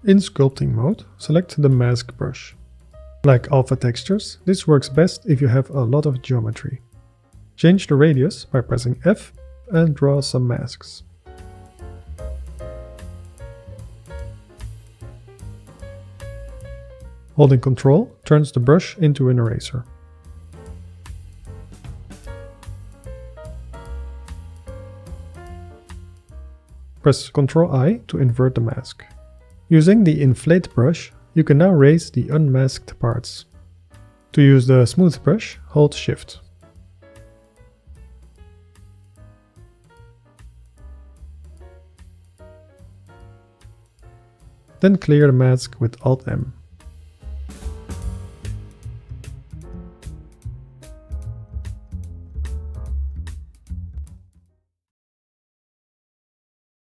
In sculpting mode, select the mask brush. Like alpha textures, this works best if you have a lot of geometry. Change the radius by pressing F and draw some masks. Holding Ctrl turns the brush into an eraser. Press Ctrl I to invert the mask. Using the inflate brush, you can now raise the unmasked parts. To use the smooth brush, hold Shift. Then clear the mask with Alt-M.